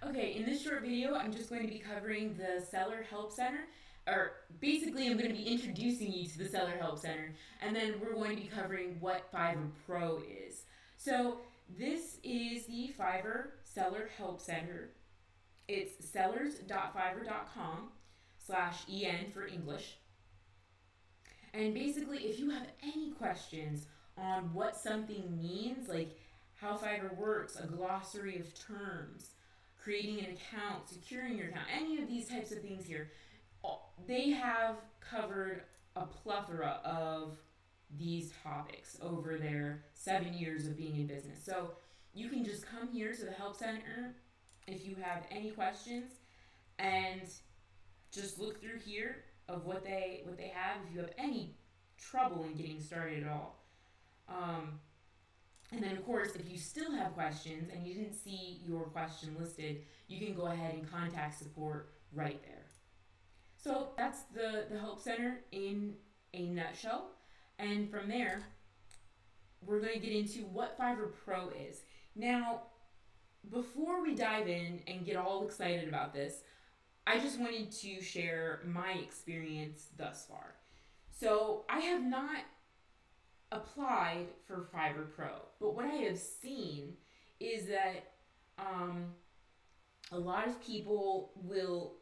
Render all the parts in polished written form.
Okay, in this short video, I'm just going to be covering the Seller Help Center, or basically, I'm going to be introducing you to the Seller Help Center, and then we're going to be covering what Fiverr Pro is. So, this is the Fiverr Seller Help Center. It's sellers.fiverr.com/en for English. And basically, if you have any questions on what something means, like how Fiverr works, a glossary of terms, creating an account, securing your account, any of these types of things here, they have covered a plethora of these topics over their 7 years of being in business. So you can just come here to the Help Center if you have any questions and just look through here of what they have if you have any trouble in getting started at all. And then, of course, if you still have questions and you didn't see your question listed, you can go ahead and contact support right there. So that's the Help Center in a nutshell. And from there, we're going to get into what Fiverr Pro is. Now, before we dive in and get all excited about this, I just wanted to share my experience thus far. So I have not applied for Fiverr Pro, but what I have seen is that a lot of people will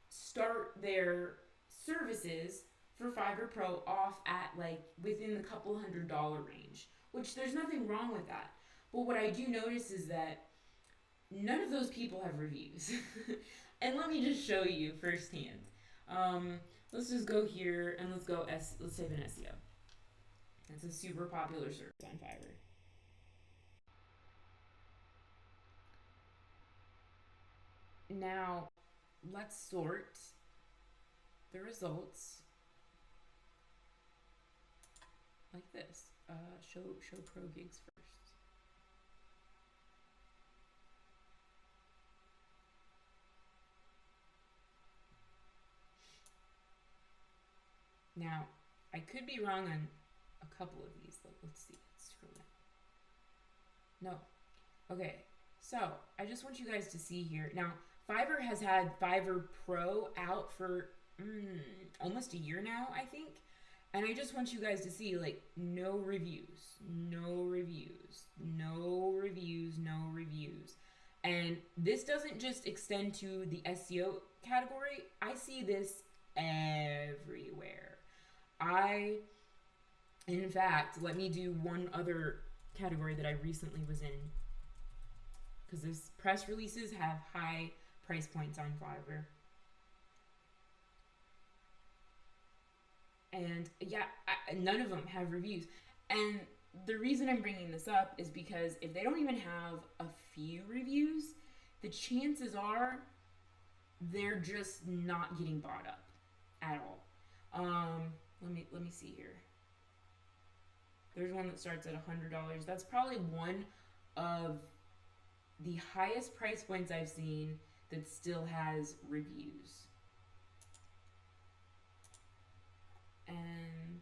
start their services for Fiverr Pro off at like within the couple $100 range, which there's nothing wrong with that. But what I do notice is that none of those people have reviews. And let me just show you firsthand. Let's just go here and let's type in SEO. It's a super popular search on Fiverr. Now, let's sort the results like this. Show pro gigs first. Now, I could be wrong on a couple of these. Let's see. Let's scroll down. No. Okay. So, I just want you guys to see here. Now, Fiverr has had Fiverr Pro out for almost a year now, I think. And I just want you guys to see, like, no reviews, no reviews, no reviews, no reviews. And this doesn't just extend to the SEO category. I see this everywhere. In fact, let me do one other category that I recently was in, because this press releases have high price points on Fiverr. And yeah, none of them have reviews. And the reason I'm bringing this up is because if they don't even have a few reviews, the chances are they're just not getting bought up at all. Let me see here. There's one that starts at $100. That's probably one of the highest price points I've seen that still has reviews. And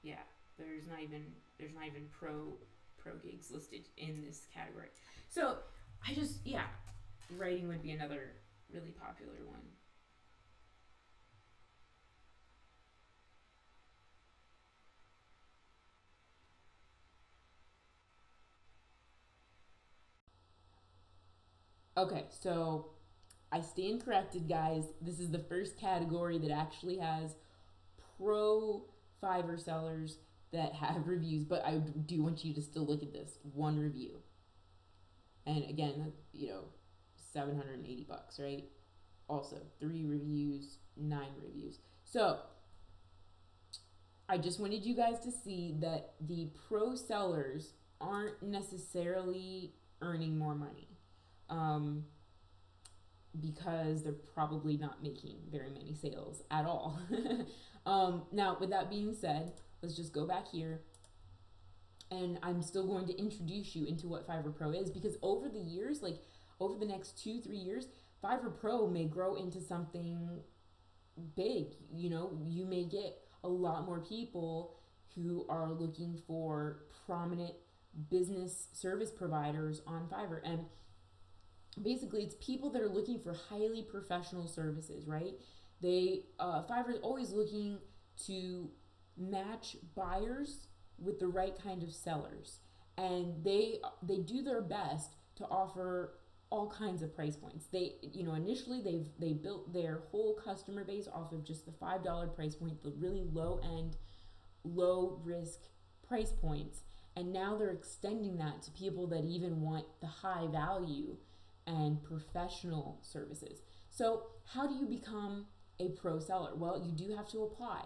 yeah, there's not even pro gigs listed in this category. So writing would be another really popular one. Okay, so I stand corrected, guys. This is the first category that actually has pro Fiverr sellers that have reviews, but I do want you to still look at this. One review. And again, $780, right? Also, 3 reviews, 9 reviews. So, I just wanted you guys to see that the pro sellers aren't necessarily earning more money. Because they're probably not making very many sales at all. Now, with that being said, let's just go back here. And I'm still going to introduce you into what Fiverr Pro is, because over the years, like over the next 2-3 years, Fiverr Pro may grow into something big. You may get a lot more people who are looking for prominent business service providers on Fiverr. And basically, it's people that are looking for highly professional services, right? Fiverr is always looking to match buyers with the right kind of sellers, and they do their best to offer all kinds of price points. Initially they built their whole customer base off of just the $5 price point, the really low end, low risk price points, and now they're extending that to people that even want the high value and professional services. So how do you become a pro seller? Well, you do have to apply.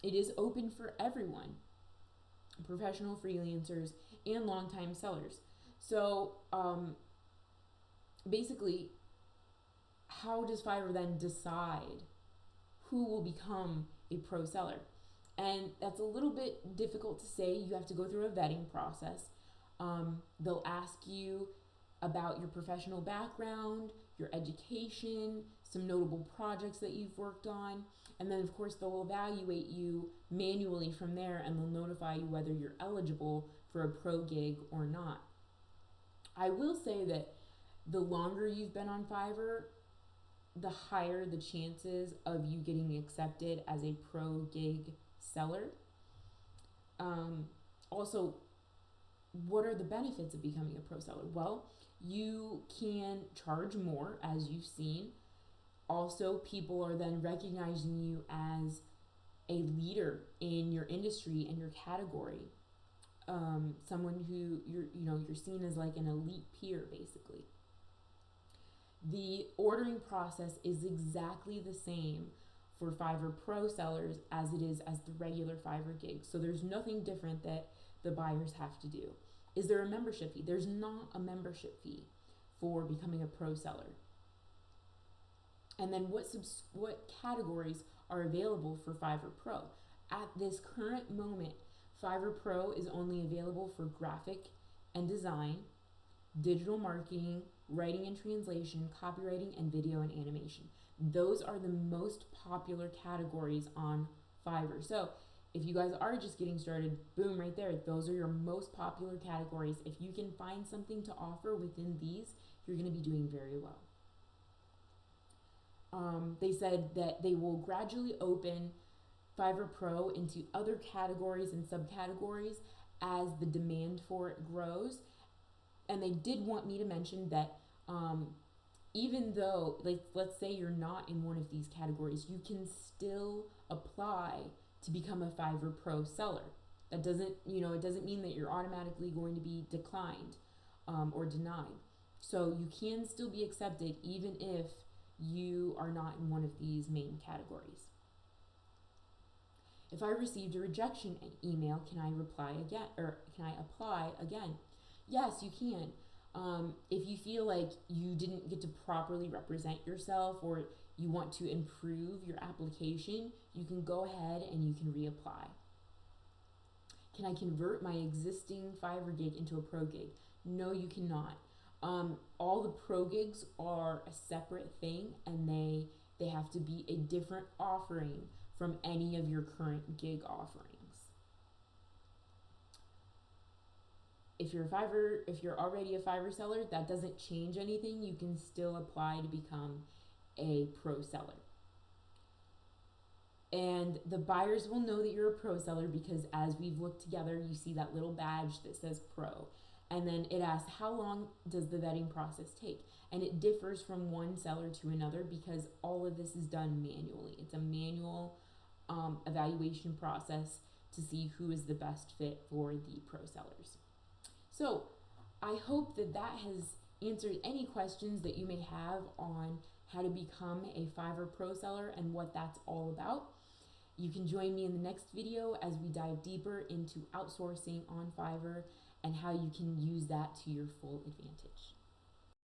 It is open for everyone, professional freelancers and longtime sellers. So basically, how does Fiverr then decide who will become a pro seller? And that's a little bit difficult to say. You have to go through a vetting process. They'll ask you about your professional background, your education, some notable projects that you've worked on, and then of course they'll evaluate you manually from there, and they'll notify you whether you're eligible for a pro gig or not. I will say that the longer you've been on Fiverr, the higher the chances of you getting accepted as a pro gig seller. Also, what are the benefits of becoming a pro seller? Well, you can charge more, as you've seen. Also, people are then recognizing you as a leader in your industry and your category. Someone who you're seen as like an elite peer, basically. The ordering process is exactly the same for Fiverr Pro sellers as it is as the regular Fiverr gig. So there's nothing different that the buyers have to do. Is there a membership fee? There's not a membership fee for becoming a pro seller. And then what categories are available for Fiverr Pro? At this current moment, Fiverr Pro is only available for graphic and design, digital marketing, writing and translation, copywriting, and video and animation. Those are the most popular categories on Fiverr. So if you guys are just getting started, boom, right there, those are your most popular categories. If you can find something to offer within these, you're going to be doing very well. They said that they will gradually open Fiverr Pro into other categories and subcategories as the demand for it grows. And they did want me to mention that even though, let's say you're not in one of these categories, you can still apply to become a Fiverr Pro seller. That doesn't, it doesn't mean that you're automatically going to be declined or denied. So you can still be accepted even if you are not in one of these main categories. If I received a rejection email, can I reply again, or can I apply again? Yes, you can. If you feel like you didn't get to properly represent yourself, or you want to improve your application, you can go ahead and you can reapply. Can I convert my existing Fiverr gig into a pro gig? No, you cannot. All the pro gigs are a separate thing, and they have to be a different offering from any of your current gig offerings. If you're already a Fiverr seller, that doesn't change anything. You can still apply to become a pro seller. And the buyers will know that you're a pro seller because as we've looked together, you see that little badge that says pro. And then it asks, how long does the vetting process take? And it differs from one seller to another because all of this is done manually. It's a manual evaluation process to see who is the best fit for the pro sellers. So I hope that has answered any questions that you may have on how to become a Fiverr Pro seller and what that's all about. You can join me in the next video as we dive deeper into outsourcing on Fiverr and how you can use that to your full advantage.